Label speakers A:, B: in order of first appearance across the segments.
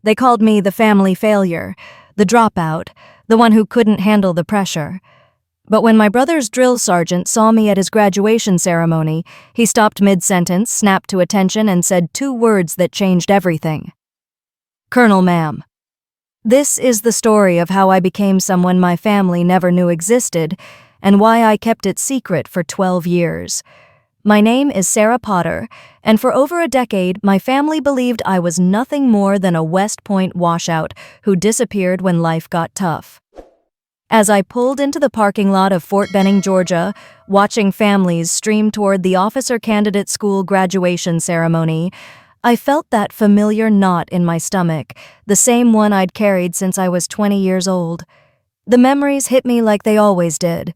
A: They called me the family failure, the dropout, the one who couldn't handle the pressure. But when my brother's drill sergeant saw me at his graduation ceremony, he stopped mid-sentence, snapped to attention, and said 2 words that changed everything. "Colonel, ma'am." This is the story of how I became someone my family never knew existed, and why I kept it secret for 12 years. My name is Sarah Potter, and for over a decade, my family believed I was nothing more than a West Point washout who disappeared when life got tough. As I pulled into the parking lot of Fort Benning, Georgia, watching families stream toward the officer candidate school graduation ceremony, I felt that familiar knot in my stomach, the same one I'd carried since I was 20 years old. The memories hit me like they always did.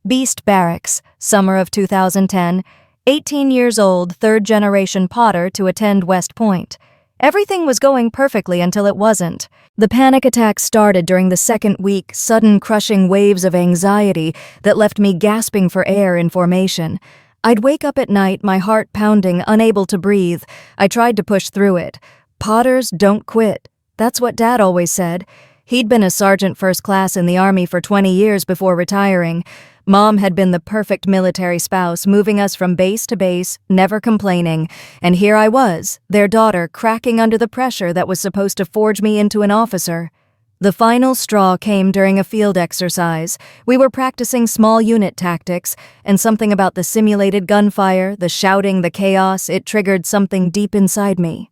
A: Beast Barracks, summer of 2010, 18 years old, third-generation Potter to attend West Point. Everything was going perfectly until it wasn't. The panic attacks started during the second week, sudden crushing waves of anxiety that left me gasping for air in formation. I'd wake up at night, my heart pounding, unable to breathe. I tried to push through it. Potters don't quit. That's what Dad always said. He'd been a sergeant first class in the Army for 20 years before retiring. Mom had been the perfect military spouse, moving us from base to base, never complaining. And here I was, their daughter, cracking under the pressure that was supposed to forge me into an officer. The final straw came during a field exercise. We were practicing small unit tactics, and something about the simulated gunfire, the shouting, the chaos, it triggered something deep inside me.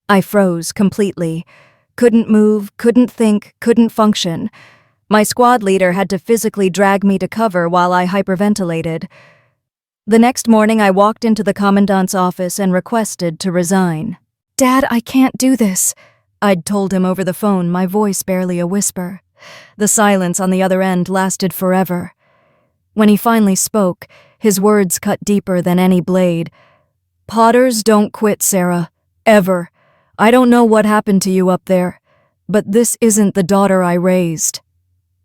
A: I froze completely. Couldn't move, couldn't think, couldn't function. My squad leader had to physically drag me to cover while I hyperventilated. The next morning, I walked into the commandant's office and requested to resign. "Dad, I can't do this," I'd told him over the phone, my voice barely a whisper. The silence on the other end lasted forever. When he finally spoke, his words cut deeper than any blade. "Potters don't quit, Sarah. Ever. I don't know what happened to you up there, but this isn't the daughter I raised."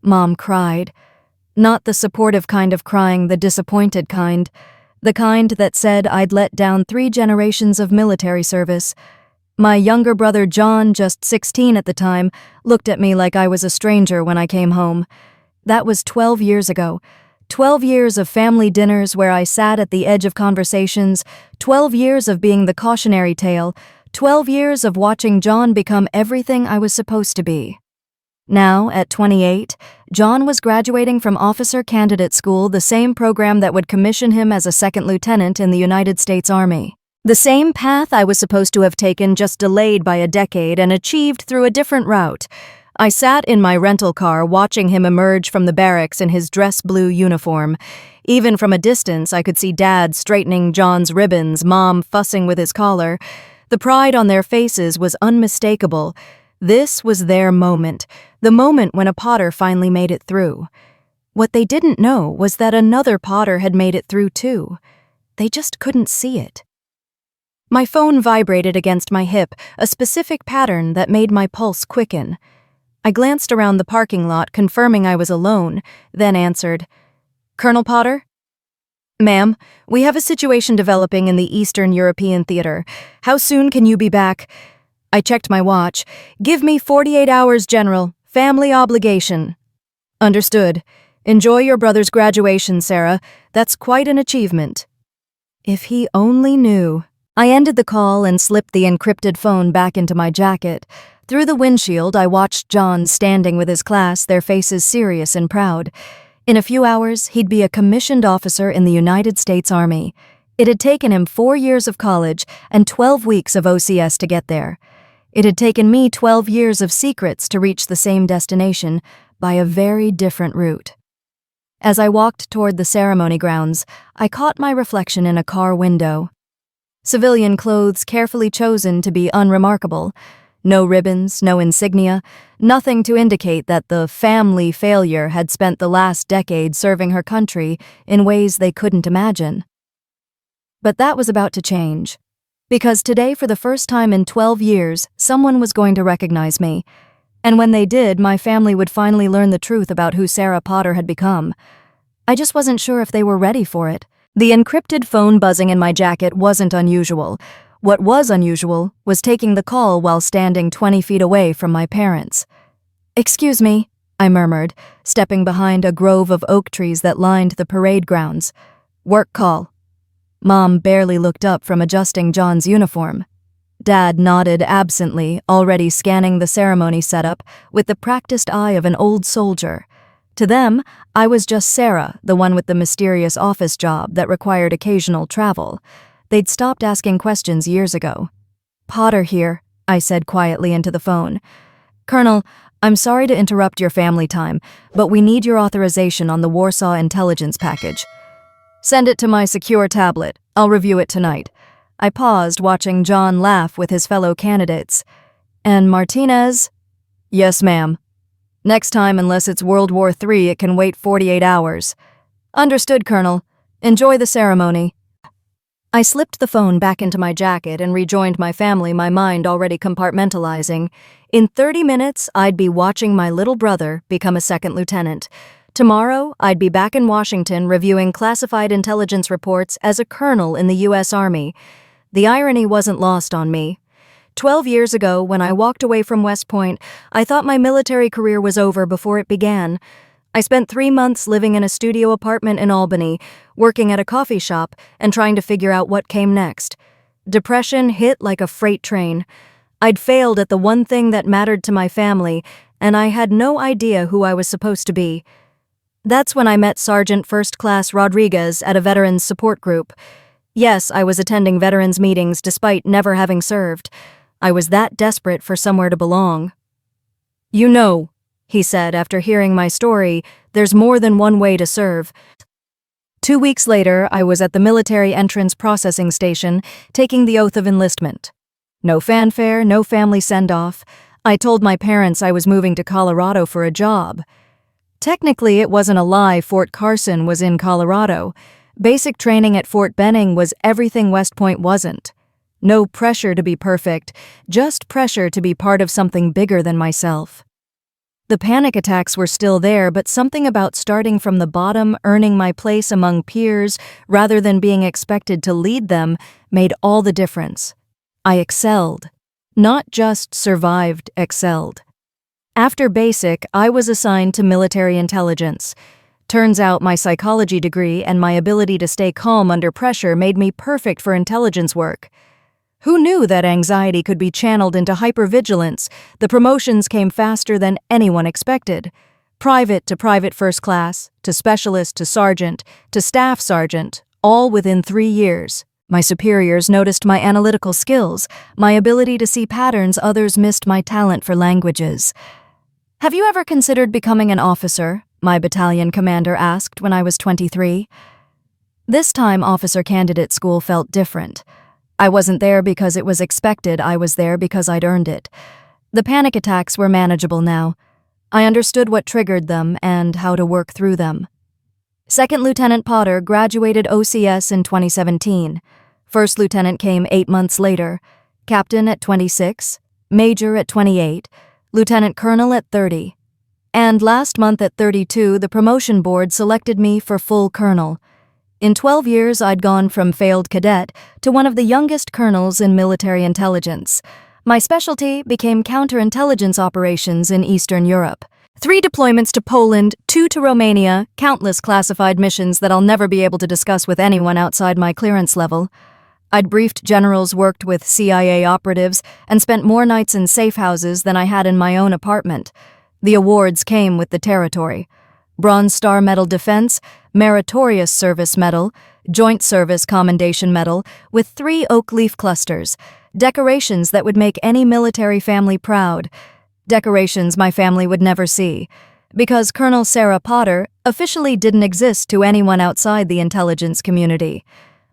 A: Mom cried. Not the supportive kind of crying, the disappointed kind. The kind that said I'd let down 3 generations of military service. My younger brother John, just 16 at the time, looked at me like I was a stranger when I came home. That was 12 years ago. 12 years of family dinners where I sat at the edge of conversations. 12 years of being the cautionary tale. 12 years of watching John become everything I was supposed to be. Now, at 28, John was graduating from officer candidate school, the same program that would commission him as a second lieutenant in the United States Army. The same path I was supposed to have taken, just delayed by a decade and achieved through a different route. I sat in my rental car watching him emerge from the barracks in his dress blue uniform. Even from a distance, I could see Dad straightening John's ribbons, Mom fussing with his collar. The pride on their faces was unmistakable. This was their moment, the moment when a Potter finally made it through. What they didn't know was that another Potter had made it through too. They just couldn't see it. My phone vibrated against my hip, a specific pattern that made my pulse quicken. I glanced around the parking lot, confirming I was alone, then answered, "Colonel Potter?" "Ma'am, we have a situation developing in the Eastern European theater. How soon can you be back?" I checked my watch. "Give me 48 hours, General. Family obligation." "Understood. Enjoy your brother's graduation, Sarah. That's quite an achievement." If he only knew. I ended the call and slipped the encrypted phone back into my jacket. Through the windshield, I watched John standing with his class, their faces serious and proud. In a few hours, he'd be a commissioned officer in the United States Army. It had taken him 4 years of college and 12 weeks of OCS to get there. It had taken me 12 years of secrets to reach the same destination by a very different route. As I walked toward the ceremony grounds, I caught my reflection in a car window. Civilian clothes carefully chosen to be unremarkable. No ribbons, no insignia, nothing to indicate that the family failure had spent the last decade serving her country in ways they couldn't imagine. But that was about to change. Because today, for the first time in 12 years, someone was going to recognize me. And when they did, my family would finally learn the truth about who Sarah Potter had become. I just wasn't sure if they were ready for it. The encrypted phone buzzing in my jacket wasn't unusual. What was unusual was taking the call while standing 20 feet away from my parents. "Excuse me," I murmured, stepping behind a grove of oak trees that lined the parade grounds. "Work call." Mom barely looked up from adjusting John's uniform. Dad nodded absently, already scanning the ceremony setup with the practiced eye of an old soldier. To them, I was just Sarah, the one with the mysterious office job that required occasional travel. They'd stopped asking questions years ago. "Potter here," I said quietly into the phone. "Colonel, I'm sorry to interrupt your family time, but we need your authorization on the Warsaw intelligence package." "Send it to my secure tablet. I'll review it tonight." I paused, watching John laugh with his fellow candidates. "And Martinez?" "Yes, ma'am." "Next time, unless it's World War III, it can wait 48 hours. "Understood, Colonel. Enjoy the ceremony." I slipped the phone back into my jacket and rejoined my family, my mind already compartmentalizing. In 30 minutes, I'd be watching my little brother become a second lieutenant. Tomorrow, I'd be back in Washington reviewing classified intelligence reports as a colonel in the U.S. Army. The irony wasn't lost on me. 12 years ago, when I walked away from West Point, I thought my military career was over before it began. I spent 3 months living in a studio apartment in Albany, working at a coffee shop, and trying to figure out what came next. Depression hit like a freight train. I'd failed at the one thing that mattered to my family, and I had no idea who I was supposed to be. That's when I met Sergeant First Class Rodriguez at a veterans support group. Yes, I was attending veterans meetings despite never having served. I was that desperate for somewhere to belong. "You know," he said after hearing my story, "there's more than one way to serve." 2 weeks later, I was at the military entrance processing station, taking the oath of enlistment. No fanfare, no family send-off. I told my parents I was moving to Colorado for a job. Technically, it wasn't a lie. Fort Carson was in Colorado. Basic training at Fort Benning was everything West Point wasn't. No pressure to be perfect, just pressure to be part of something bigger than myself. The panic attacks were still there, but something about starting from the bottom, earning my place among peers, rather than being expected to lead them, made all the difference. I excelled. Not just survived, excelled. After basic, I was assigned to military intelligence. Turns out my psychology degree and my ability to stay calm under pressure made me perfect for intelligence work. Who knew that anxiety could be channeled into hypervigilance? The promotions came faster than anyone expected. Private to private first class, to specialist to sergeant, to staff sergeant, all within 3 years. My superiors noticed my analytical skills, my ability to see patterns others missed, my talent for languages. "Have you ever considered becoming an officer?" my battalion commander asked when I was 23. This time, officer candidate school felt different. I wasn't there because it was expected, I was there because I'd earned it. The panic attacks were manageable now. I understood what triggered them and how to work through them. Second Lieutenant Potter graduated OCS in 2017. First Lieutenant came 8 months later. Captain at 26, Major at 28, Lieutenant Colonel at 30. And last month at 32, the promotion board selected me for full colonel. In 12 years, I'd gone from failed cadet to one of the youngest colonels in military intelligence. My specialty became counterintelligence operations in Eastern Europe. 3 deployments to Poland, 2 to Romania, countless classified missions that I'll never be able to discuss with anyone outside my clearance level. I'd briefed generals, worked with CIA operatives, and spent more nights in safe houses than I had in my own apartment. The awards came with the territory. Bronze Star Medal Defense, Meritorious Service Medal, Joint Service Commendation Medal, with 3 oak leaf clusters, decorations that would make any military family proud, decorations my family would never see, because Colonel Sarah Potter officially didn't exist to anyone outside the intelligence community.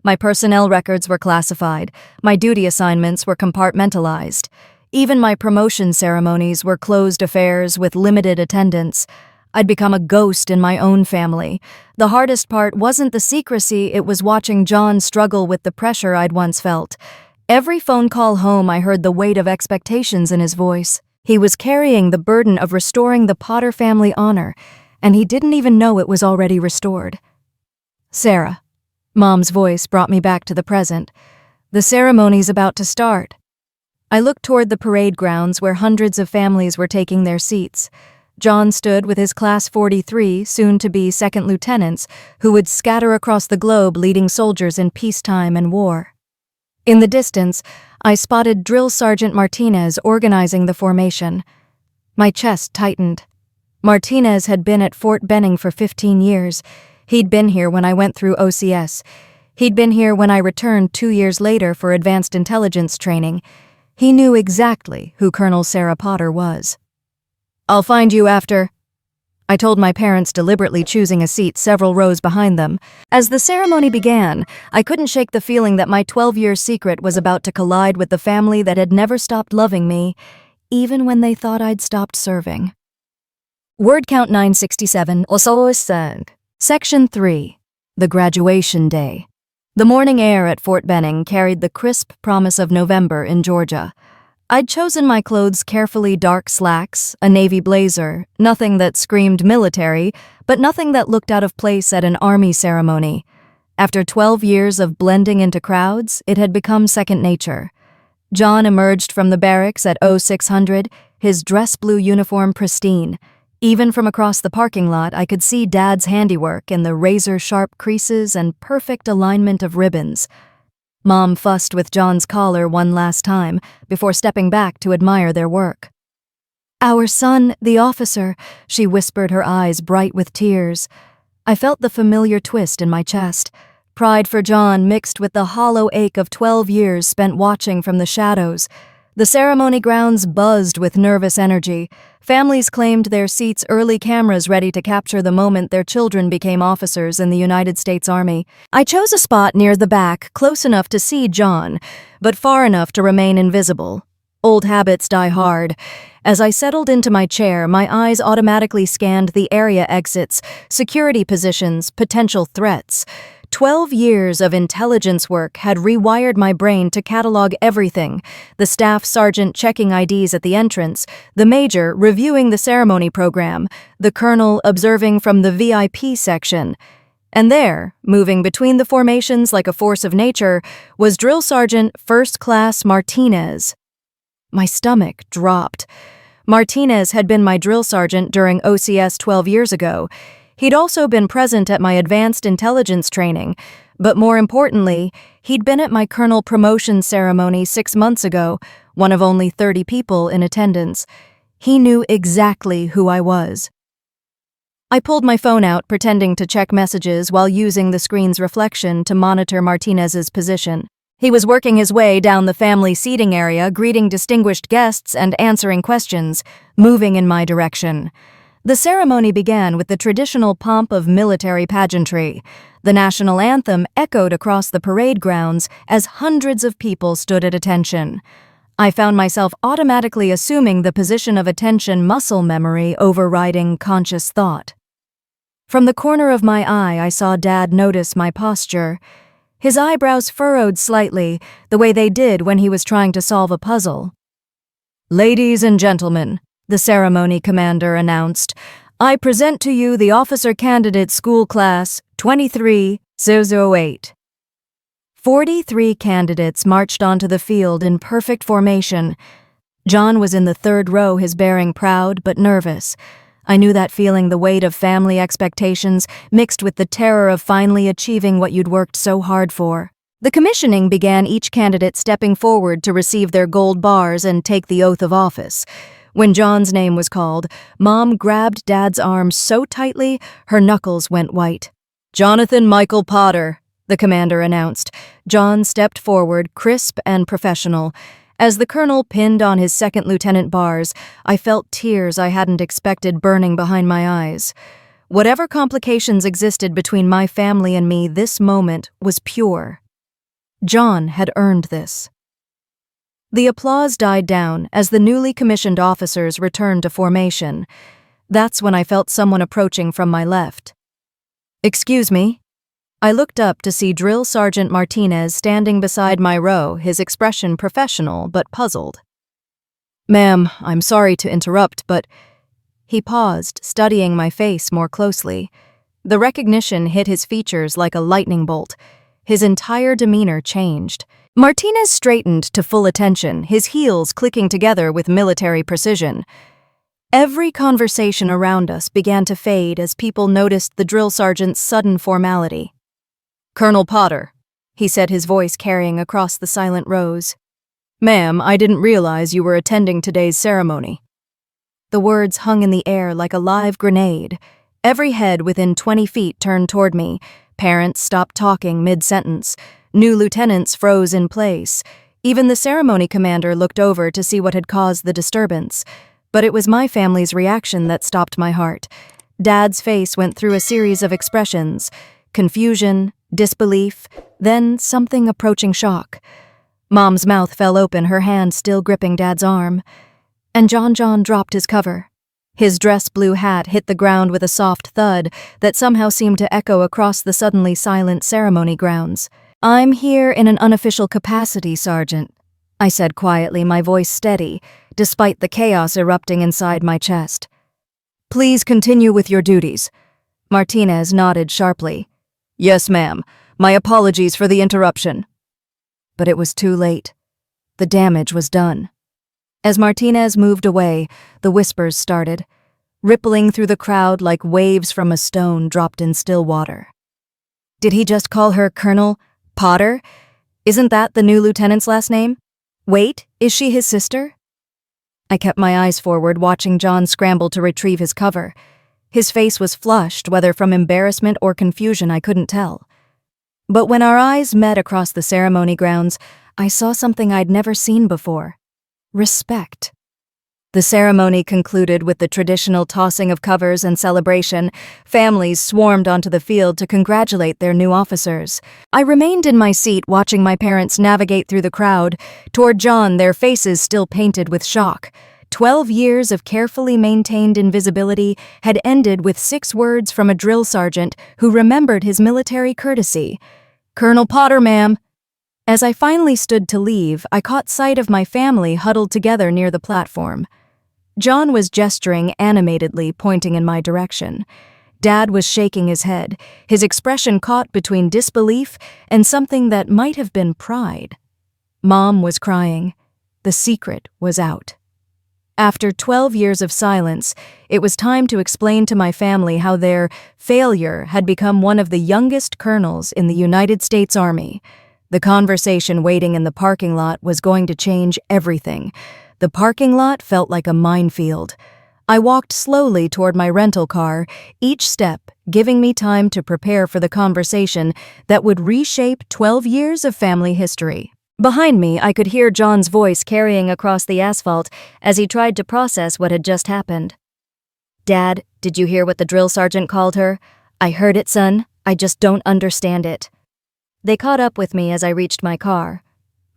A: My personnel records were classified, my duty assignments were compartmentalized. Even my promotion ceremonies were closed affairs with limited attendance. I'd become a ghost in my own family. The hardest part wasn't the secrecy, it was watching John struggle with the pressure I'd once felt. Every phone call home, I heard the weight of expectations in his voice. He was carrying the burden of restoring the Potter family honor, and he didn't even know it was already restored. "Sarah." Mom's voice brought me back to the present. The ceremony's about to start. I looked toward the parade grounds where hundreds of families were taking their seats. John stood with his Class 43, soon-to-be second lieutenants, who would scatter across the globe leading soldiers in peacetime and war. In the distance, I spotted Drill Sergeant Martinez organizing the formation. My chest tightened. Martinez had been at Fort Benning for 15 years. He'd been here when I went through OCS. He'd been here when I returned 2 years later for advanced intelligence training. He knew exactly who Colonel Sarah Potter was. "I'll find you after," I told my parents, deliberately choosing a seat several rows behind them. As the ceremony began, I couldn't shake the feeling that my 12-year secret was about to collide with the family that had never stopped loving me, even when they thought I'd stopped serving. Word count 967, Section 3, The Graduation Day. The morning air at Fort Benning carried the crisp promise of November in Georgia. I'd chosen my clothes carefully: dark slacks, a navy blazer, nothing that screamed military, but nothing that looked out of place at an army ceremony. After 12 years of blending into crowds, it had become second nature. John emerged from the barracks at 0600, his dress blue uniform pristine. Even from across the parking lot, I could see Dad's handiwork in the razor-sharp creases and perfect alignment of ribbons. Mom fussed with John's collar one last time before stepping back to admire their work. "Our son, the officer," she whispered, her eyes bright with tears. I felt the familiar twist in my chest. Pride for John mixed with the hollow ache of 12 years spent watching from the shadows. The ceremony grounds buzzed with nervous energy. Families claimed their seats, early cameras ready to capture the moment their children became officers in the United States Army. I chose a spot near the back, close enough to see John, but far enough to remain invisible. Old habits die hard. As I settled into my chair, my eyes automatically scanned the area exits, security positions, potential threats. 12 years of intelligence work had rewired my brain to catalog everything: the staff sergeant checking IDs at the entrance, the major reviewing the ceremony program, the colonel observing from the VIP section. And there, moving between the formations like a force of nature, was Drill Sergeant First Class Martinez. My stomach dropped. Martinez had been my drill sergeant during OCS 12 years ago. He'd also been present at my advanced intelligence training, but more importantly, he'd been at my colonel promotion ceremony 6 months ago, one of only 30 people in attendance. He knew exactly who I was. I pulled my phone out, pretending to check messages while using the screen's reflection to monitor Martinez's position. He was working his way down the family seating area, greeting distinguished guests and answering questions, moving in my direction. The ceremony began with the traditional pomp of military pageantry. The national anthem echoed across the parade grounds as hundreds of people stood at attention. I found myself automatically assuming the position of attention muscle memory overriding conscious thought. From the corner of my eye, I saw Dad notice my posture. His eyebrows furrowed slightly, the way they did when he was trying to solve a puzzle. "Ladies and gentlemen," the ceremony commander announced, "I present to you the officer candidate school class 23008. 43 candidates marched onto the field in perfect formation. John was in the third row, his bearing proud but nervous. I knew that feeling, the weight of family expectations mixed with the terror of finally achieving what you'd worked so hard for. The commissioning began, each candidate stepping forward to receive their gold bars and take the oath of office. When John's name was called, Mom grabbed Dad's arm so tightly her knuckles went white. "Jonathan Michael Potter," the commander announced. John stepped forward, crisp and professional. As the colonel pinned on his second lieutenant bars, I felt tears I hadn't expected burning behind my eyes. Whatever complications existed between my family and me, this moment was pure. John had earned this. The applause died down as the newly commissioned officers returned to formation. That's when I felt someone approaching from my left. "Excuse me?" I looked up to see Drill Sergeant Martinez standing beside my row, his expression professional but puzzled. "Ma'am, I'm sorry to interrupt, but—" He paused, studying my face more closely. The recognition hit his features like a lightning bolt. His entire demeanor changed. Martinez straightened to full attention, his heels clicking together with military precision. Every conversation around us began to fade as people noticed the drill sergeant's sudden formality. "Colonel Potter," he said, his voice carrying across the silent rows. "Ma'am, I didn't realize you were attending today's ceremony." The words hung in the air like a live grenade. Every head within 20 feet turned toward me. Parents stopped talking mid-sentence. New lieutenants froze in place. Even the ceremony commander looked over to see what had caused the disturbance. But it was my family's reaction that stopped my heart. Dad's face went through a series of expressions: confusion, disbelief, then something approaching shock. Mom's mouth fell open, her hand still gripping Dad's arm. And John dropped his cover. His dress blue hat hit the ground with a soft thud that somehow seemed to echo across the suddenly silent ceremony grounds. "I'm here in an unofficial capacity, Sergeant," I said quietly, my voice steady, despite the chaos erupting inside my chest. "Please continue with your duties." Martinez nodded sharply. "Yes, ma'am. My apologies for the interruption." But it was too late. The damage was done. As Martinez moved away, the whispers started, rippling through the crowd like waves from a stone dropped in still water. Did he just call her Colonel Potter? Isn't that the new lieutenant's last name? Wait, is she his sister? I kept my eyes forward, watching John scramble to retrieve his cover. His face was flushed, whether from embarrassment or confusion I couldn't tell. But when our eyes met across the ceremony grounds, I saw something I'd never seen before. Respect. The ceremony concluded with the traditional tossing of covers and celebration. Families swarmed onto the field to congratulate their new officers. I remained in my seat, watching my parents navigate through the crowd. Toward John, their faces still painted with shock. 12 years of carefully maintained invisibility had ended with 6 words from a drill sergeant who remembered his military courtesy. "Colonel Potter, ma'am." As I finally stood to leave, I caught sight of my family huddled together near the platform. John was gesturing animatedly, pointing in my direction. Dad was shaking his head, his expression caught between disbelief and something that might have been pride. Mom was crying. The secret was out. After 12 years of silence, it was time to explain to my family how their failure had become one of the youngest colonels in the United States Army. The conversation waiting in the parking lot was going to change everything. The parking lot felt like a minefield. I walked slowly toward my rental car, each step giving me time to prepare for the conversation that would reshape 12 years of family history. Behind me, I could hear John's voice carrying across the asphalt as he tried to process what had just happened. "Dad, did you hear what the drill sergeant called her?" "I heard it, son. I just don't understand it." They caught up with me as I reached my car.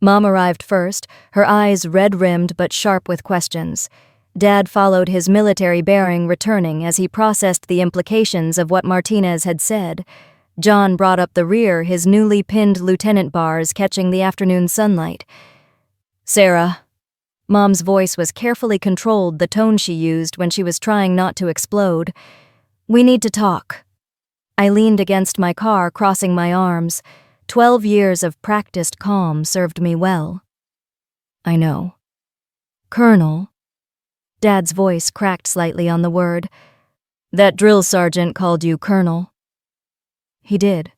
A: Mom arrived first, her eyes red-rimmed but sharp with questions. Dad followed, his military bearing returning as he processed the implications of what Martinez had said. John brought up the rear, his newly pinned lieutenant bars catching the afternoon sunlight. "Sarah." Mom's voice was carefully controlled, the tone she used when she was trying not to explode. "We need to talk." I leaned against my car, crossing my arms. 12 years of practiced calm served me well. "I know." "Colonel." Dad's voice cracked slightly on the word. "That drill sergeant called you Colonel." "He did."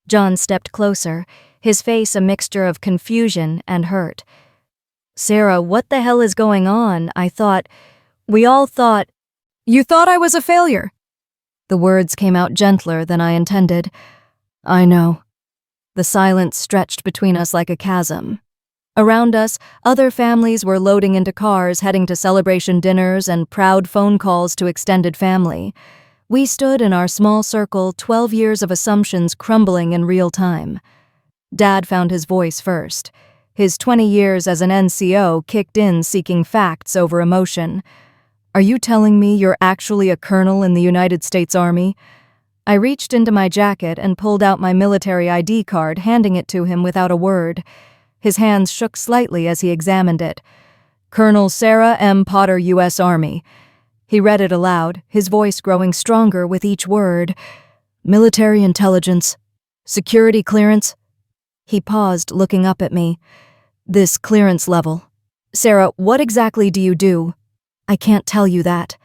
A: John stepped closer, his face a mixture of confusion and hurt. "Sarah, what the hell is going on? We all thought—" "You thought I was a failure." The words came out gentler than I intended. "I know." The silence stretched between us like a chasm. Around us, other families were loading into cars, heading to celebration dinners and proud phone calls to extended family. We stood in our small circle, 12 years of assumptions crumbling in real time. Dad found his voice first. His 20 years as an NCO kicked in, seeking facts over emotion. "Are you telling me you're actually a colonel in the United States Army?" I reached into my jacket and pulled out my military ID card, handing it to him without a word. His hands shook slightly as he examined it. "Colonel Sarah M. Potter, U.S. Army." He read it aloud, his voice growing stronger with each word. "Military intelligence. Security clearance." He paused, looking up at me. This clearance level. Sarah, what exactly do you do? I can't tell you that.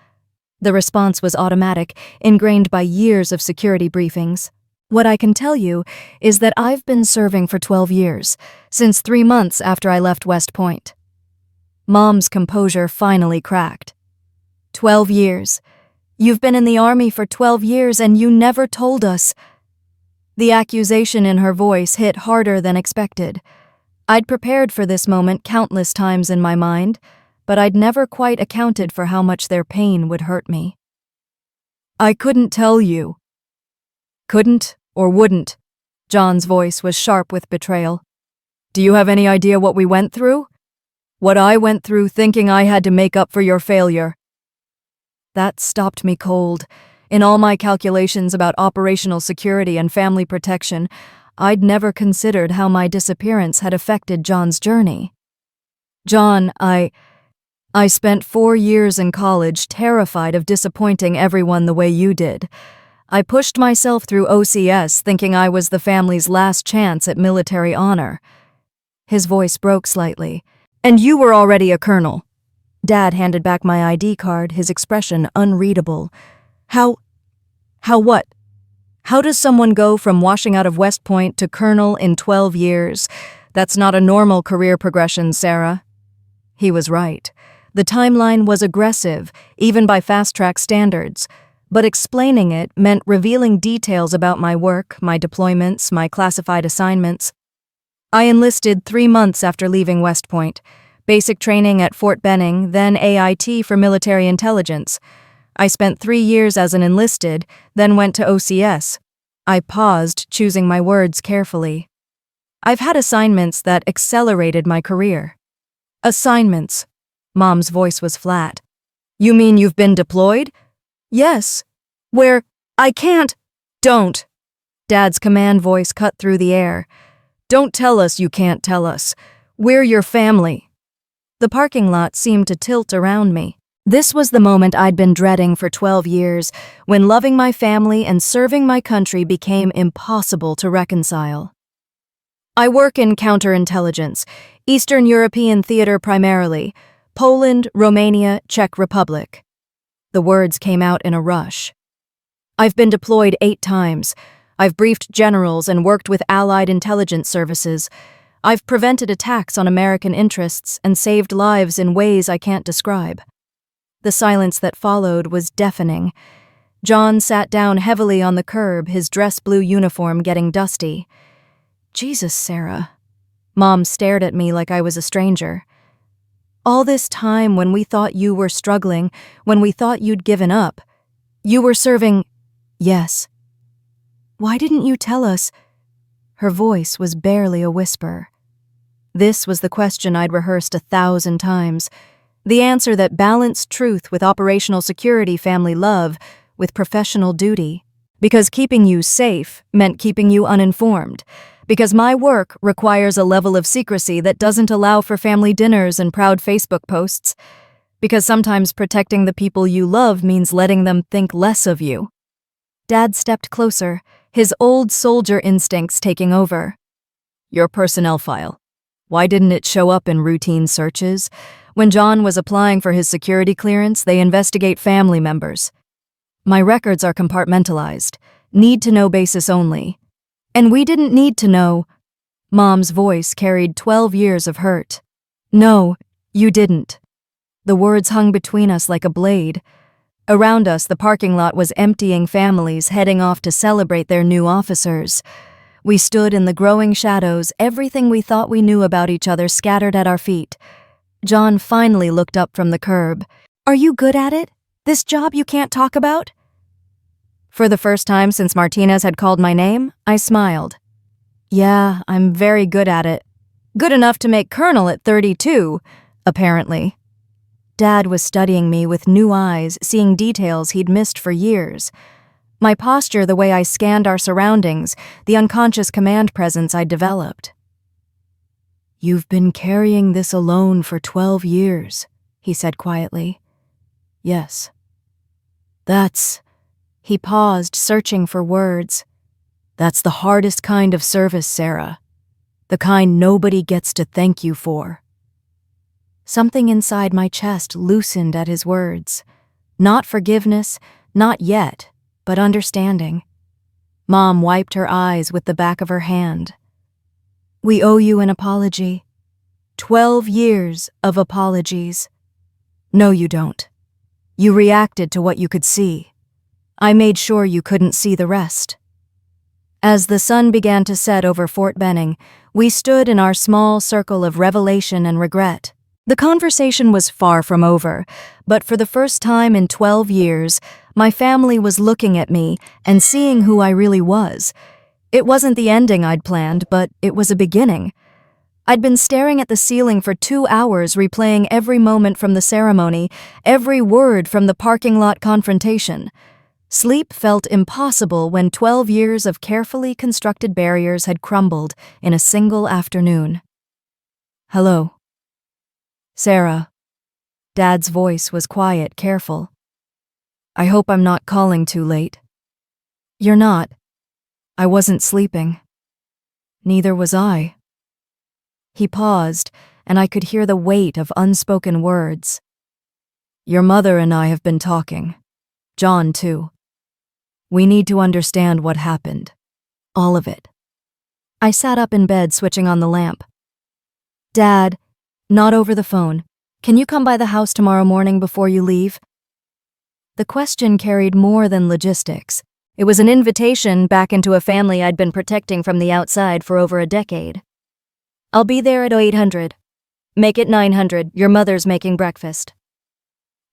A: The response was automatic, ingrained by years of security briefings. What I can tell you is that I've been serving for 12 years, since 3 months after I left West Point. Mom's composure finally cracked. 12 years. You've been in the Army for 12 years and you never told us. The accusation in her voice hit harder than expected. I'd prepared for this moment countless times in my mind, but I'd never quite accounted for how much their pain would hurt me. I couldn't tell you. Couldn't or wouldn't? John's voice was sharp with betrayal. Do you have any idea what we went through? What I went through thinking I had to make up for your failure. That stopped me cold. In all my calculations about operational security and family protection, I'd never considered how my disappearance had affected John's journey. John, I spent 4 years in college terrified of disappointing everyone the way you did. I pushed myself through OCS thinking I was the family's last chance at military honor. His voice broke slightly. And you were already a colonel. Dad handed back my ID card, his expression unreadable. How what? How does someone go from washing out of West Point to colonel in 12 years? That's not a normal career progression, Sarah. He was right. The timeline was aggressive, even by fast-track standards, but explaining it meant revealing details about my work, my deployments, my classified assignments. I enlisted 3 months after leaving West Point. Basic training at Fort Benning, then AIT for military intelligence. I spent 3 years as an enlisted, then went to OCS. I paused, choosing my words carefully. I've had assignments that accelerated my career. Assignments. Mom's voice was flat. You mean you've been deployed? Yes. Where? I can't. Don't. Dad's command voice cut through the air. Don't tell us you can't tell us. We're your family. The parking lot seemed to tilt around me. This was the moment I'd been dreading for 12 years, when loving my family and serving my country became impossible to reconcile. I work in counterintelligence, Eastern European theater primarily, Poland, Romania, Czech Republic. The words came out in a rush. I've been deployed 8 times. I've briefed generals and worked with allied intelligence services. I've prevented attacks on American interests and saved lives in ways I can't describe. The silence that followed was deafening. John sat down heavily on the curb, his dress blue uniform getting dusty. Jesus, Sarah. Mom stared at me like I was a stranger. All this time when we thought you were struggling, when we thought you'd given up, you were serving. Yes. Why didn't you tell us? Her voice was barely a whisper. This was the question I'd rehearsed 1,000 times. The answer that balanced truth with operational security, family love, with professional duty. Because keeping you safe meant keeping you uninformed. Because my work requires a level of secrecy that doesn't allow for family dinners and proud Facebook posts. Because sometimes protecting the people you love means letting them think less of you. Dad stepped closer, his old soldier instincts taking over. Your personnel file. Why didn't it show up in routine searches? When John was applying for his security clearance, they investigate family members. My records are compartmentalized, need-to-know basis only. And we didn't need to know. Mom's voice carried 12 years of hurt. No, you didn't. The words hung between us like a blade. Around us, the parking lot was emptying, families heading off to celebrate their new officers. We stood in the growing shadows, everything we thought we knew about each other scattered at our feet. John finally looked up from the curb. Are you good at it? This job you can't talk about? For the first time since Martinez had called my name, I smiled. Yeah, I'm very good at it. Good enough to make colonel at 32, apparently. Dad was studying me with new eyes, seeing details he'd missed for years. My posture, the way I scanned our surroundings, the unconscious command presence I'd developed. You've been carrying this alone for 12 years, he said quietly. Yes. That's... He paused, searching for words. That's the hardest kind of service, Sarah. The kind nobody gets to thank you for." Something inside my chest loosened at his words. Not forgiveness, not yet, but understanding. Mom wiped her eyes with the back of her hand. "We owe you an apology. 12 years of apologies." "No, you don't. You reacted to what you could see. I made sure you couldn't see the rest." As the sun began to set over Fort Benning, we stood in our small circle of revelation and regret. The conversation was far from over, but for the first time in 12 years, my family was looking at me and seeing who I really was. It wasn't the ending I'd planned, but it was a beginning. I'd been staring at the ceiling for 2 hours, replaying every moment from the ceremony, every word from the parking lot confrontation. Sleep felt impossible when 12 years of carefully constructed barriers had crumbled in a single afternoon. "Hello." "Sarah." Dad's voice was quiet, careful. "I hope I'm not calling too late." "You're not. I wasn't sleeping." "Neither was I." He paused, and I could hear the weight of unspoken words. "Your mother and I have been talking. John, too. We need to understand what happened. All of it." I sat up in bed, switching on the lamp. "Dad, not over the phone. Can you come by the house tomorrow morning before you leave?" The question carried more than logistics. It was an invitation back into a family I'd been protecting from the outside for over a decade. "I'll be there at 800. Make it 900. Your mother's making breakfast."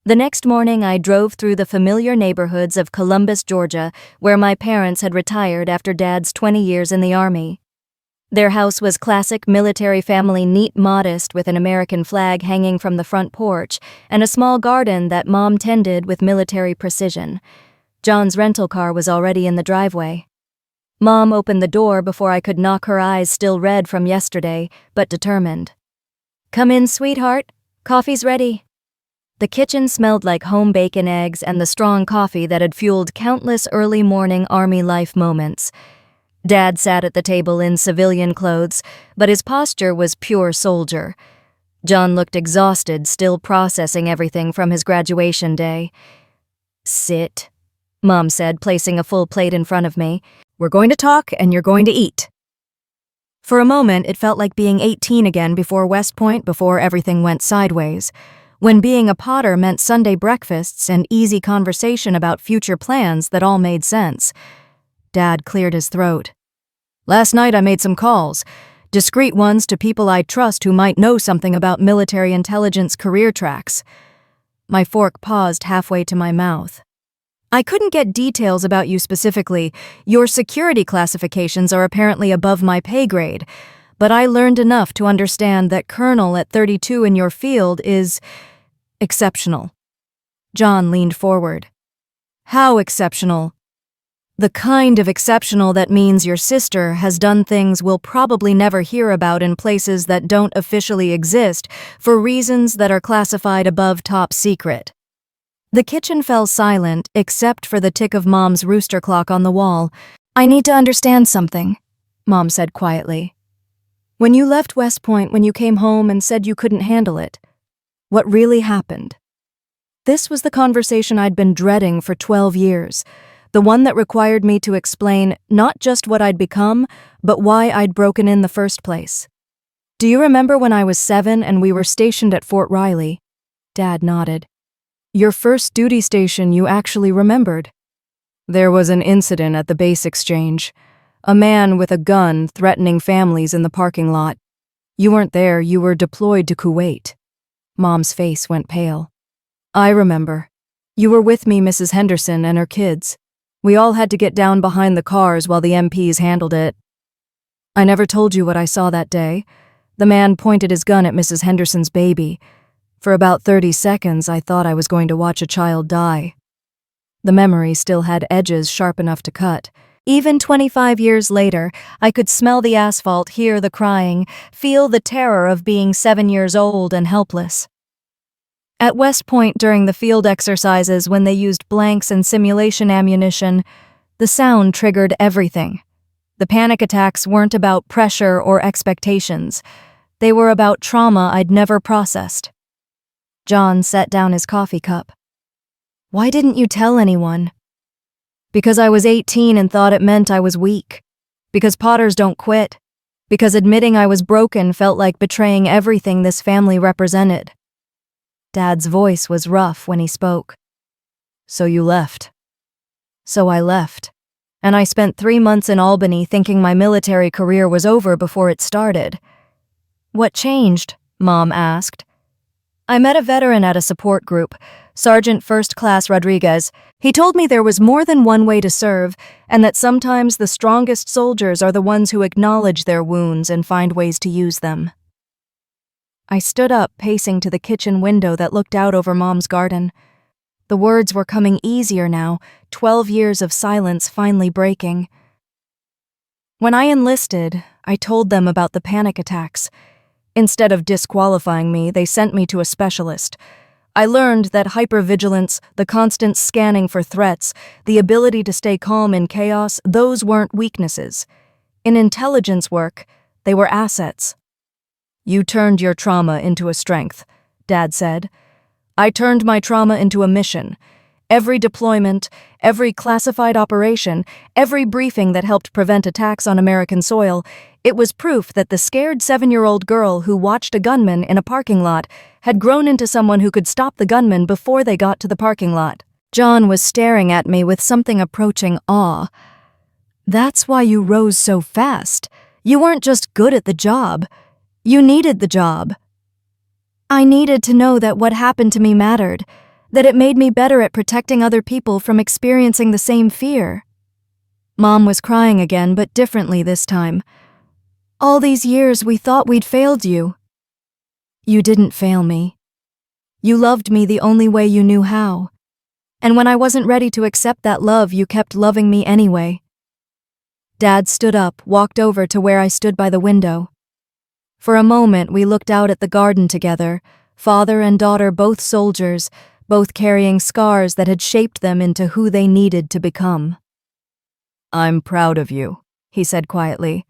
A: The next morning, I drove through the familiar neighborhoods of Columbus, Georgia, where my parents had retired after Dad's 20 years in the Army. Their house was classic military family, neat, modest, with an American flag hanging from the front porch and a small garden that Mom tended with military precision. John's rental car was already in the driveway. Mom opened the door before I could knock, her eyes still red from yesterday, but determined. "Come in, sweetheart. Coffee's ready." The kitchen smelled like home bacon, eggs, and the strong coffee that had fueled countless early morning Army life moments. Dad sat at the table in civilian clothes, but his posture was pure soldier. John looked exhausted, still processing everything from his graduation day. "Sit," Mom said, placing a full plate in front of me. "We're going to talk, and you're going to eat." For a moment, it felt like being 18 again before West Point, before everything went sideways. When being a Potter meant Sunday breakfasts and easy conversation about future plans that all made sense. Dad cleared his throat. "Last night I made some calls, discreet ones to people I trust who might know something about military intelligence career tracks." My fork paused halfway to my mouth. "I couldn't get details about you specifically. Your security classifications are apparently above my pay grade. But I learned enough to understand that Colonel at 32 in your field is exceptional." John leaned forward. "How exceptional?" "The kind of exceptional that means your sister has done things we'll probably never hear about in places that don't officially exist for reasons that are classified above top secret." The kitchen fell silent except for the tick of Mom's rooster clock on the wall. "I need to understand something," Mom said quietly. "When you left West Point, when you came home and said you couldn't handle it, what really happened?" This was the conversation I'd been dreading for 12 years, the one that required me to explain not just what I'd become, but why I'd broken in the first place. "Do you remember when I was 7 and we were stationed at Fort Riley?" Dad nodded. "Your first duty station you actually remembered." "There was an incident at the base exchange. A man with a gun threatening families in the parking lot. You weren't there, you were deployed to Kuwait." Mom's face went pale. "I remember. You were with me, Mrs. Henderson, and her kids. We all had to get down behind the cars while the MPs handled it. I never told you what I saw that day. The man pointed his gun at Mrs. Henderson's baby. For about 30 seconds, I thought I was going to watch a child die." The memory still had edges sharp enough to cut. Even 25 years later, I could smell the asphalt, hear the crying, feel the terror of being 7 years old and helpless. At West Point during the field exercises when they used blanks and simulation ammunition, the sound triggered everything. The panic attacks weren't about pressure or expectations. They were about trauma I'd never processed. John set down his coffee cup. "Why didn't you tell anyone?" "Because I was 18 and thought it meant I was weak. Because Potters don't quit. Because admitting I was broken felt like betraying everything this family represented." Dad's voice was rough when he spoke. "So you left." "So I left. And I spent 3 months in Albany thinking my military career was over before it started." "What changed?" Mom asked. "I met a veteran at a support group, Sergeant First Class Rodriguez. He told me there was more than one way to serve, and that sometimes the strongest soldiers are the ones who acknowledge their wounds and find ways to use them." I stood up, pacing to the kitchen window that looked out over Mom's garden. The words were coming easier now, 12 years of silence finally breaking. "When I enlisted, I told them about the panic attacks. Instead of disqualifying me, they sent me to a specialist. I learned that hypervigilance, the constant scanning for threats, the ability to stay calm in chaos, those weren't weaknesses. In intelligence work, they were assets." "You turned your trauma into a strength," Dad said. "I turned my trauma into a mission. Every deployment, every classified operation, every briefing that helped prevent attacks on American soil, it was proof that the scared 7-year-old girl who watched a gunman in a parking lot had grown into someone who could stop the gunman before they got to the parking lot." John was staring at me with something approaching awe. "That's why you rose so fast. You weren't just good at the job. You needed the job." "I needed to know that what happened to me mattered, that it made me better at protecting other people from experiencing the same fear." Mom was crying again, but differently this time. "All these years we thought we'd failed you." "You didn't fail me. You loved me the only way you knew how. And when I wasn't ready to accept that love, you kept loving me anyway." Dad stood up, walked over to where I stood by the window. For a moment, we looked out at the garden together, father and daughter both soldiers, both carrying scars that had shaped them into who they needed to become. "I'm proud of you," he said quietly.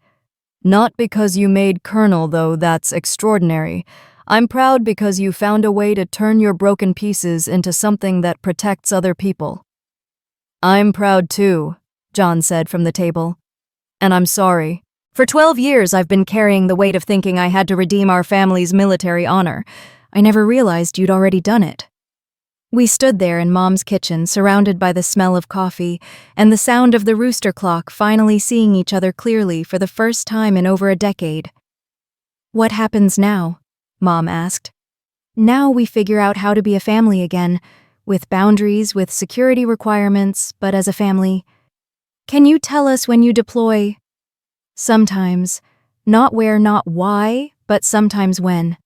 A: "Not because you made Colonel, though that's extraordinary. I'm proud because you found a way to turn your broken pieces into something that protects other people." "I'm proud too," John said from the table. "And I'm sorry. For 12 years I've been carrying the weight of thinking I had to redeem our family's military honor. I never realized you'd already done it." We stood there in Mom's kitchen, surrounded by the smell of coffee and the sound of the rooster clock, finally seeing each other clearly for the first time in over a decade. "What happens now?" Mom asked. "Now we figure out how to be a family again, with boundaries, with security requirements, but as a family. Can you tell us when you deploy?" "Sometimes. Not where, not why, but sometimes when."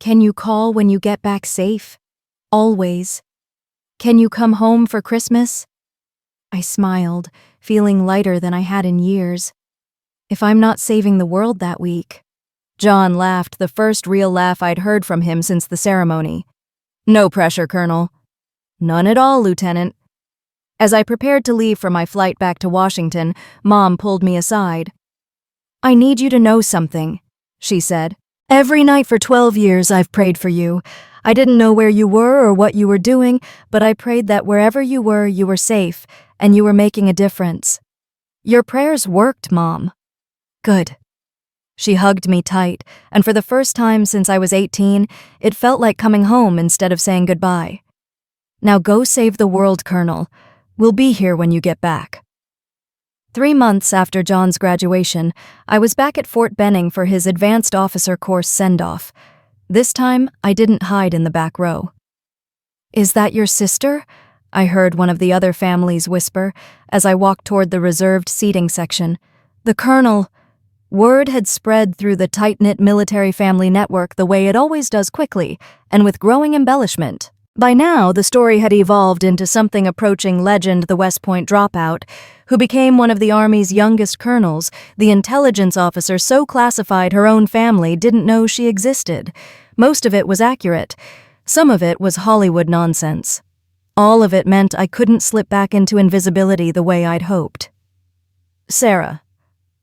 A: "Can you call when you get back safe?" "Always." "Can you come home for Christmas?" I smiled, feeling lighter than I had in years. "If I'm not saving the world that week." John laughed, the first real laugh I'd heard from him since the ceremony. "No pressure, Colonel." "None at all, Lieutenant." As I prepared to leave for my flight back to Washington, Mom pulled me aside. "I need you to know something," she said. "Every night for 12 years I've prayed for you. I didn't know where you were or what you were doing, but I prayed that wherever you were safe, and you were making a difference. Your prayers worked, Mom." "Good." She hugged me tight, and for the first time since I was 18, it felt like coming home instead of saying goodbye. "Now go save the world, Colonel. We'll be here when you get back." 3 months after John's graduation, I was back at Fort Benning for his advanced officer course send-off. This time, I didn't hide in the back row. "Is that your sister?" I heard one of the other families whisper as I walked toward the reserved seating section. "The Colonel—" Word had spread through the tight-knit military family network the way it always does, quickly, and with growing embellishment. By now, the story had evolved into something approaching legend: the West Point dropout, who became one of the Army's youngest colonels, the intelligence officer so classified her own family didn't know she existed. Most of it was accurate. Some of it was Hollywood nonsense. All of it meant I couldn't slip back into invisibility the way I'd hoped. "Sarah,"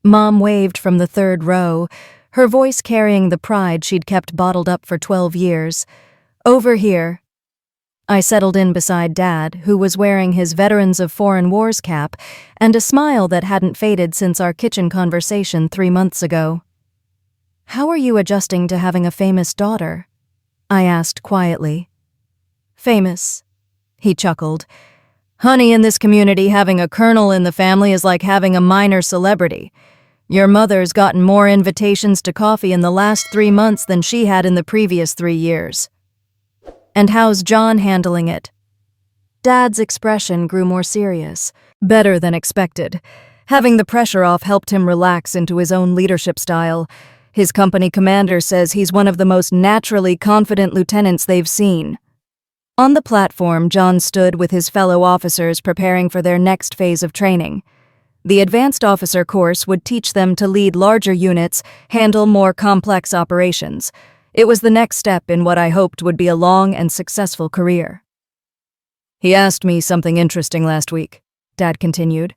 A: Mom waved from the third row, her voice carrying the pride she'd kept bottled up for 12 years. "Over here." I settled in beside Dad, who was wearing his Veterans of Foreign Wars cap and a smile that hadn't faded since our kitchen conversation 3 months ago. "How are you adjusting to having a famous daughter?" I asked quietly. "Famous," he chuckled. "Honey, in this community, having a colonel in the family is like having a minor celebrity. Your mother's gotten more invitations to coffee in the last 3 months than she had in the previous 3 years. And how's John handling it?" Dad's expression grew more serious. Better than expected. Having the pressure off helped him relax into his own leadership style. His company commander says he's one of the most naturally confident lieutenants they've seen. On the platform, John stood with his fellow officers preparing for their next phase of training. The advanced officer course would teach them to lead larger units, handle more complex operations. It was the next step in what I hoped would be a long and successful career. "He asked me something interesting last week," Dad continued.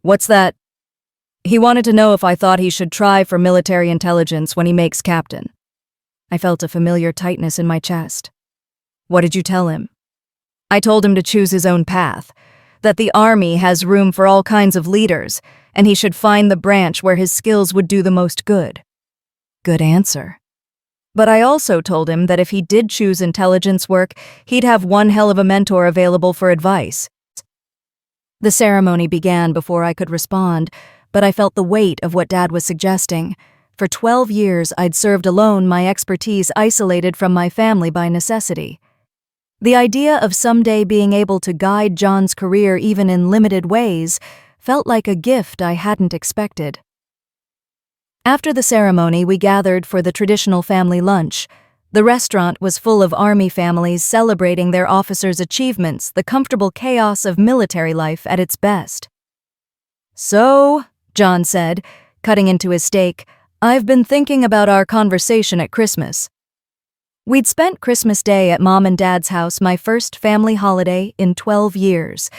A: "What's that?" "He wanted to know if I thought he should try for military intelligence when he makes captain." I felt a familiar tightness in my chest. "What did you tell him?" "I told him to choose his own path, that the Army has room for all kinds of leaders, and he should find the branch where his skills would do the most good." Good answer. But I also told him that if he did choose intelligence work, he'd have one hell of a mentor available for advice. The ceremony began before I could respond, but I felt the weight of what Dad was suggesting. For 12 years, I'd served alone, my expertise isolated from my family by necessity. The idea of someday being able to guide John's career even in limited ways felt like a gift I hadn't expected. After the ceremony, we gathered for the traditional family lunch. The restaurant was full of Army families celebrating their officers' achievements, the comfortable chaos of military life at its best. "So," John said, cutting into his steak, "I've been thinking about our conversation at Christmas." We'd spent Christmas Day at Mom and Dad's house, my first family holiday in 12 years.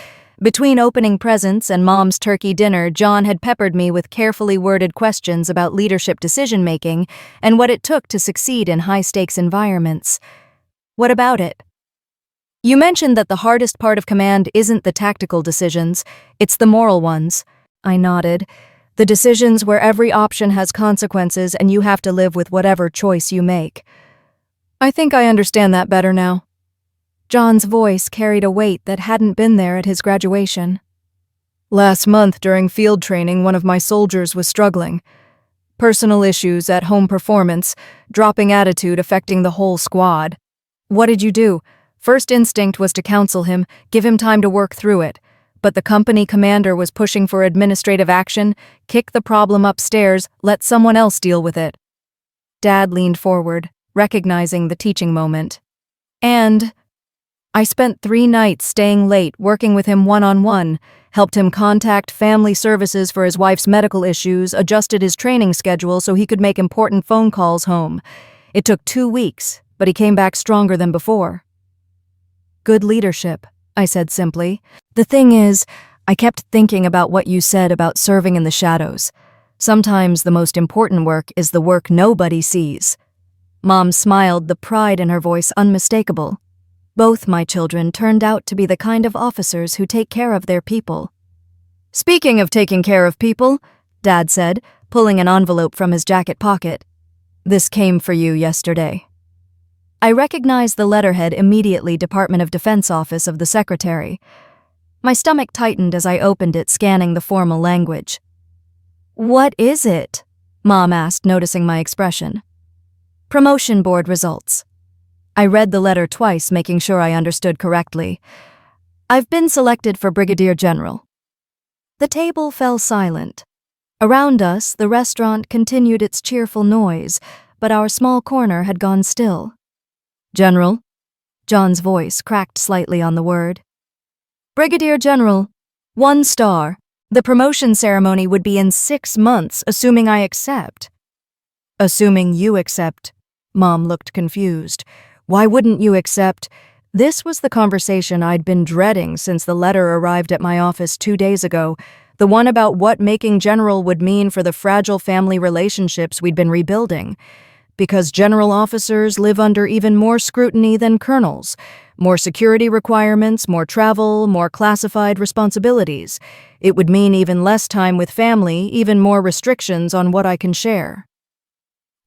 A: Between opening presents and Mom's turkey dinner, John had peppered me with carefully worded questions about leadership decision-making and what it took to succeed in high-stakes environments. "What about it?" "You mentioned that the hardest part of command isn't the tactical decisions, it's the moral ones." I nodded. "The decisions where every option has consequences and you have to live with whatever choice you make." "I think I understand that better now." John's voice carried a weight that hadn't been there at his graduation. "Last month during field training, one of my soldiers was struggling. Personal issues, at-home performance, dropping attitude affecting the whole squad. What did you do?" "First instinct was to counsel him, give him time to work through it. But the company commander was pushing for administrative action, kick the problem upstairs, let someone else deal with it." Dad leaned forward, recognizing the teaching moment. "And I spent 3 nights staying late working with him one-on-one, helped him contact family services for his wife's medical issues, adjusted his training schedule so he could make important phone calls home. It took 2 weeks, but he came back stronger than before." "Good leadership," I said simply. "The thing is, I kept thinking about what you said about serving in the shadows. Sometimes the most important work is the work nobody sees." Mom smiled, the pride in her voice unmistakable. "Both my children turned out to be the kind of officers who take care of their people." "Speaking of taking care of people," Dad said, pulling an envelope from his jacket pocket. "This came for you yesterday." I recognized the letterhead immediately, Department of Defense Office of the Secretary. My stomach tightened as I opened it, scanning the formal language. "What is it?" Mom asked, noticing my expression. "Promotion board results." I read the letter twice, making sure I understood correctly. "I've been selected for Brigadier General." The table fell silent. Around us, the restaurant continued its cheerful noise, but our small corner had gone still. "General?" John's voice cracked slightly on the word. "Brigadier General, 1 star. The promotion ceremony would be in 6 months, assuming I accept." "Assuming you accept." Mom looked confused. "Why wouldn't you accept?" This was the conversation I'd been dreading since the letter arrived at my office 2 days ago. The one about what making general would mean for the fragile family relationships we'd been rebuilding. Because general officers live under even more scrutiny than colonels. More security requirements, more travel, more classified responsibilities. It would mean even less time with family, even more restrictions on what I can share.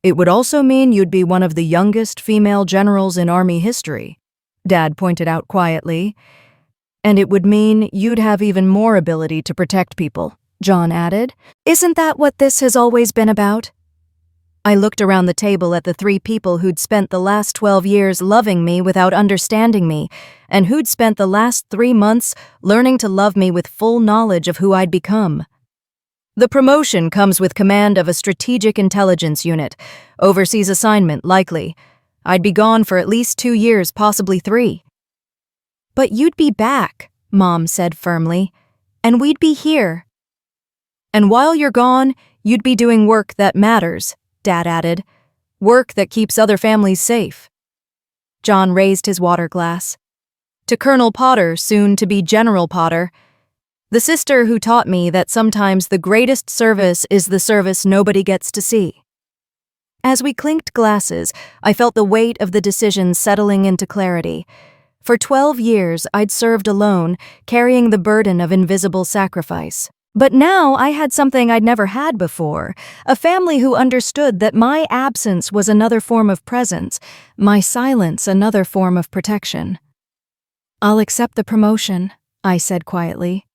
A: It would also mean you'd be one of the youngest female generals in Army history, Dad pointed out quietly. And it would mean you'd have even more ability to protect people, John added. Isn't that what this has always been about? I looked around the table at the 3 people who'd spent the last 12 years loving me without understanding me, and who'd spent the last 3 months learning to love me with full knowledge of who I'd become. The promotion comes with command of a strategic intelligence unit, overseas assignment likely. I'd be gone for at least 2 years, possibly 3. But you'd be back, Mom said firmly, and we'd be here. And while you're gone, you'd be doing work that matters, Dad added. Work that keeps other families safe. John raised his water glass. To Colonel Potter, soon to be General Potter, the sister who taught me that sometimes the greatest service is the service nobody gets to see. As we clinked glasses, I felt the weight of the decision settling into clarity. For 12 years, I'd served alone, carrying the burden of invisible sacrifice. But now I had something I'd never had before, a family who understood that my absence was another form of presence, my silence another form of protection. I'll accept the promotion, I said quietly.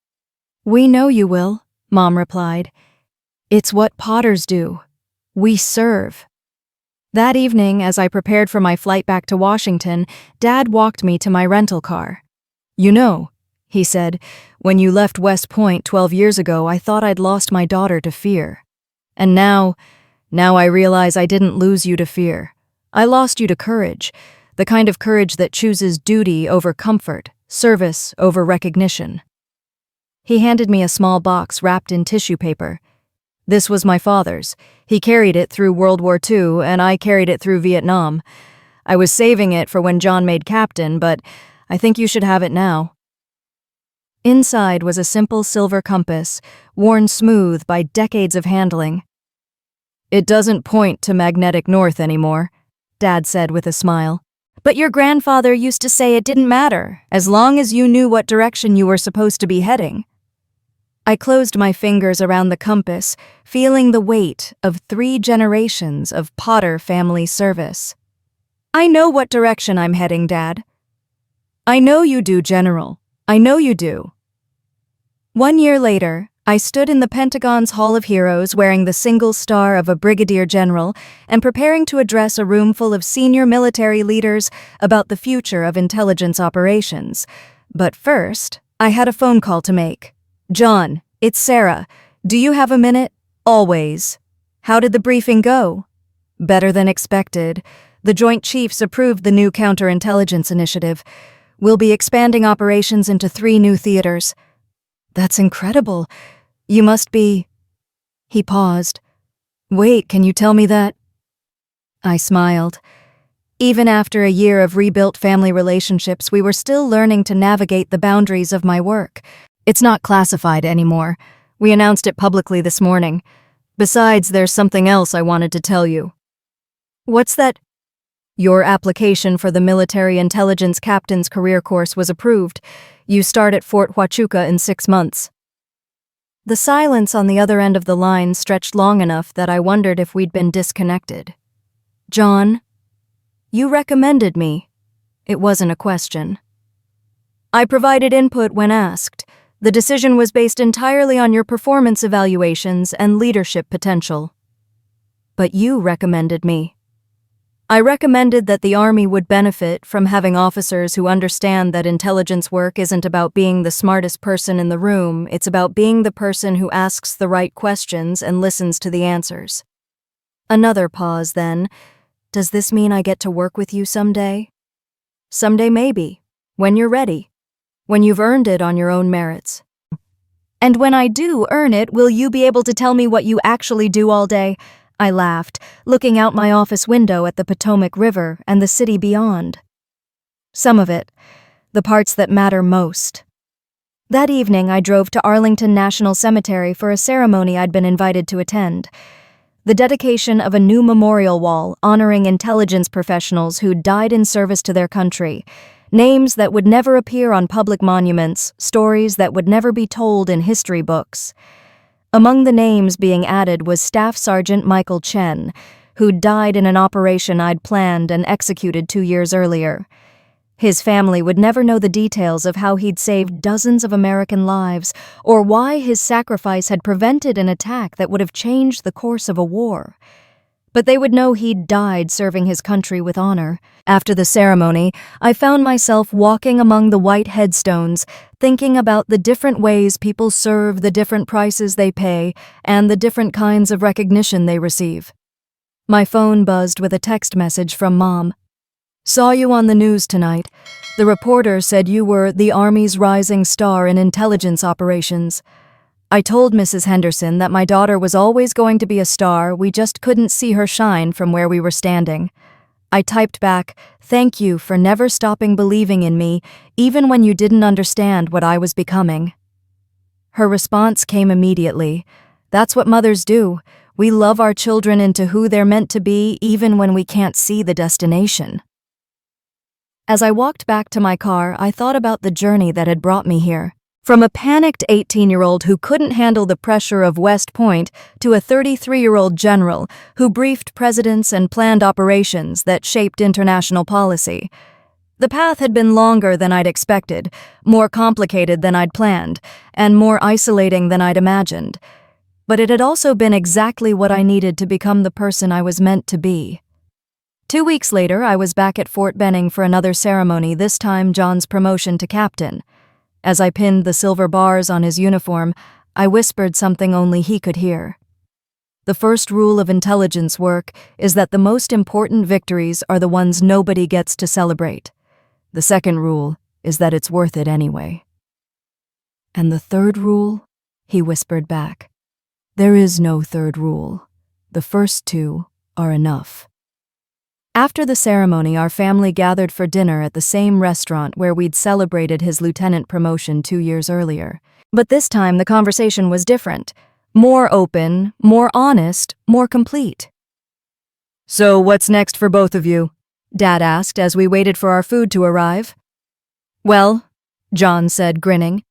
A: We know you will, Mom replied. It's what Potters do. We serve. That evening, as I prepared for my flight back to Washington, Dad walked me to my rental car. You know, he said, when you left West Point 12 years ago, I thought I'd lost my daughter to fear. And now I realize I didn't lose you to fear. I lost you to courage, the kind of courage that chooses duty over comfort, service over recognition. He handed me a small box wrapped in tissue paper. This was my father's. He carried it through World War II, and I carried it through Vietnam. I was saving it for when John made captain, but I think you should have it now. Inside was a simple silver compass, worn smooth by decades of handling. It doesn't point to magnetic north anymore, Dad said with a smile. But your grandfather used to say it didn't matter, as long as you knew what direction you were supposed to be heading. I closed my fingers around the compass, feeling the weight of 3 generations of Potter family service. I know what direction I'm heading, Dad. I know you do, General. I know you do. 1 year later, I stood in the Pentagon's Hall of Heroes wearing the single star of a brigadier general and preparing to address a room full of senior military leaders about the future of intelligence operations. But first, I had a phone call to make. John, it's Sarah. Do you have a minute? Always. How did the briefing go? Better than expected. The Joint Chiefs approved the new counterintelligence initiative. We'll be expanding operations into 3 new theaters. That's incredible. You must be... He paused. Wait, can you tell me that? I smiled. Even after a year of rebuilt family relationships, we were still learning to navigate the boundaries of my work. It's not classified anymore. We announced it publicly this morning. Besides, there's something else I wanted to tell you. What's that? Your application for the Military Intelligence Captain's Career Course was approved. You start at Fort Huachuca in 6 months. The silence on the other end of the line stretched long enough that I wondered if we'd been disconnected. John, you recommended me. It wasn't a question. I provided input when asked. The decision was based entirely on your performance evaluations and leadership potential. But you recommended me. I recommended that the Army would benefit from having officers who understand that intelligence work isn't about being the smartest person in the room, it's about being the person who asks the right questions and listens to the answers. Another pause then. Does this mean I get to work with you someday? Someday maybe, when you're ready. When you've earned it on your own merits. And when I do earn it, will you be able to tell me what you actually do all day? I laughed, looking out my office window at the Potomac River and the city beyond. Some of it, the parts that matter most. That evening, I drove to Arlington National Cemetery for a ceremony I'd been invited to attend. The dedication of a new memorial wall honoring intelligence professionals who died in service to their country. Names that would never appear on public monuments, stories that would never be told in history books. Among the names being added was Staff Sergeant Michael Chen, who died in an operation I'd planned and executed 2 years earlier. His family would never know the details of how he'd saved dozens of American lives, or why his sacrifice had prevented an attack that would have changed the course of a war. But they would know he'd died serving his country with honor. After the ceremony, I found myself walking among the white headstones, thinking about the different ways people serve, the different prices they pay, and the different kinds of recognition they receive. My phone buzzed with a text message from Mom. "Saw you on the news tonight. The reporter said you were the Army's rising star in intelligence operations. I told Mrs. Henderson that my daughter was always going to be a star, we just couldn't see her shine from where we were standing." I typed back, "Thank you for never stopping believing in me, even when you didn't understand what I was becoming." Her response came immediately. "That's what mothers do. We love our children into who they're meant to be, even when we can't see the destination." As I walked back to my car, I thought about the journey that had brought me here. From a panicked 18-year-old who couldn't handle the pressure of West Point to a 33-year-old general who briefed presidents and planned operations that shaped international policy. The path had been longer than I'd expected, more complicated than I'd planned, and more isolating than I'd imagined. But it had also been exactly what I needed to become the person I was meant to be. 2 weeks later, I was back at Fort Benning for another ceremony, this time John's promotion to captain. As I pinned the silver bars on his uniform, I whispered something only he could hear. "The first rule of intelligence work is that the most important victories are the ones nobody gets to celebrate. The second rule is that it's worth it anyway." "And the third rule?" he whispered back. "There is no third rule. The first two are enough." After the ceremony, our family gathered for dinner at the same restaurant where we'd celebrated his lieutenant promotion 2 years earlier. But this time, the conversation was different. More open, more honest, more complete. "So what's next for both of you?" Dad asked as we waited for our food to arrive. "Well," John said, grinning,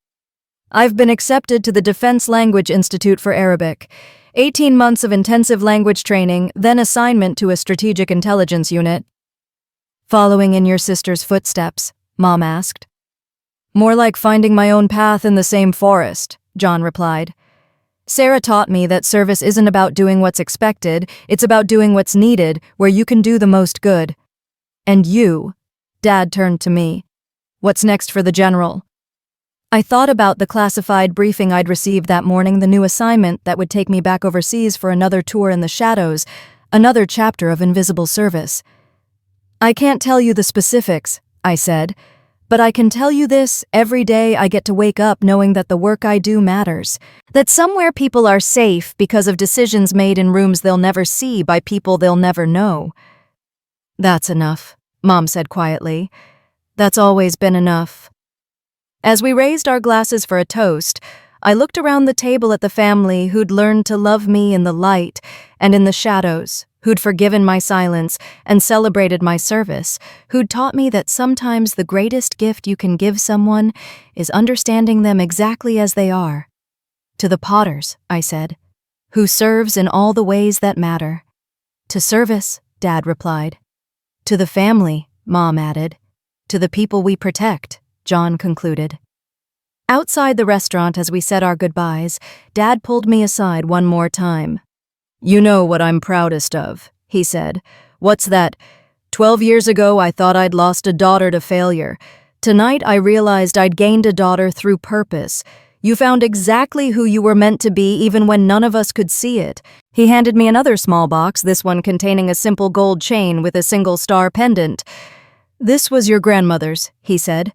A: "I've been accepted to the Defense Language Institute for Arabic. 18 months of intensive language training, then assignment to a strategic intelligence unit." "Following in your sister's footsteps?" Mom asked. "More like finding my own path in the same forest," John replied. "Sarah taught me that service isn't about doing what's expected, it's about doing what's needed, where you can do the most good." "And you?" Dad turned to me. "What's next for the general?" I thought about the classified briefing I'd received that morning, the new assignment that would take me back overseas for another tour in the shadows, another chapter of invisible service. "I can't tell you the specifics," I said, "but I can tell you this: every day I get to wake up knowing that the work I do matters, that somewhere people are safe because of decisions made in rooms they'll never see by people they'll never know." "That's enough," Mom said quietly. "That's always been enough." As we raised our glasses for a toast, I looked around the table at the family who'd learned to love me in the light and in the shadows, who'd forgiven my silence and celebrated my service, who'd taught me that sometimes the greatest gift you can give someone is understanding them exactly as they are. "To the Potters," I said, "who serves in all the ways that matter." "To service," Dad replied. "To the family," Mom added. "To the people we protect," John concluded. Outside the restaurant, as we said our goodbyes, Dad pulled me aside one more time. "You know what I'm proudest of," he said. "What's that? 12 years ago I thought I'd lost a daughter to failure. Tonight I realized I'd gained a daughter through purpose. You found exactly who you were meant to be even when none of us could see it." He handed me another small box, this one containing a simple gold chain with a single star pendant. "This was your grandmother's," he said.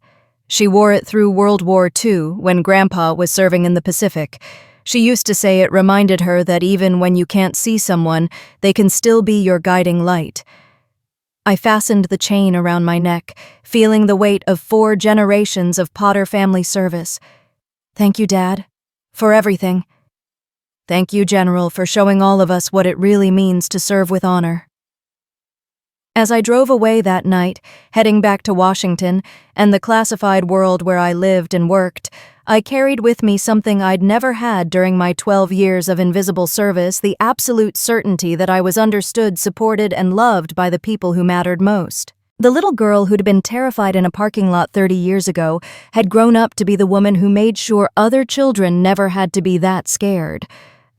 A: "She wore it through World War II when Grandpa was serving in the Pacific. She used to say it reminded her that even when you can't see someone, they can still be your guiding light." I fastened the chain around my neck, feeling the weight of 4 generations of Potter family service. Thank you, Dad, for everything. Thank you, General, for showing all of us what it really means to serve with honor. As I drove away that night, heading back to Washington and the classified world where I lived and worked, I carried with me something I'd never had during my 12 years of invisible service: the absolute certainty that I was understood, supported, and loved by the people who mattered most. The little girl who'd been terrified in a parking lot 30 years ago had grown up to be the woman who made sure other children never had to be that scared.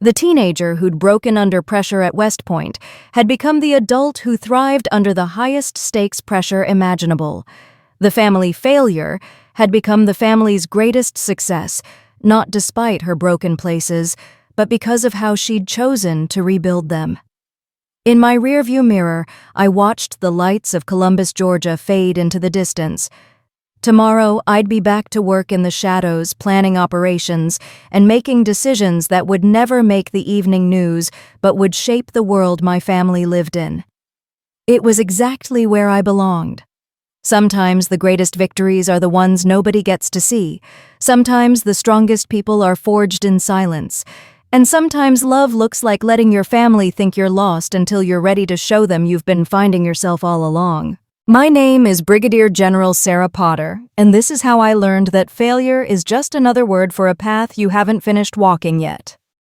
A: The teenager who'd broken under pressure at West Point had become the adult who thrived under the highest stakes pressure imaginable. The family failure had become the family's greatest success, not despite her broken places, but because of how she'd chosen to rebuild them. In my rearview mirror, I watched the lights of Columbus, Georgia fade into the distance. Tomorrow, I'd be back to work in the shadows, planning operations and making decisions that would never make the evening news, but would shape the world my family lived in. It was exactly where I belonged. Sometimes the greatest victories are the ones nobody gets to see. Sometimes the strongest people are forged in silence. And sometimes love looks like letting your family think you're lost until you're ready to show them you've been finding yourself all along. My name is Brigadier General Sarah Potter, and this is how I learned that failure is just another word for a path you haven't finished walking yet.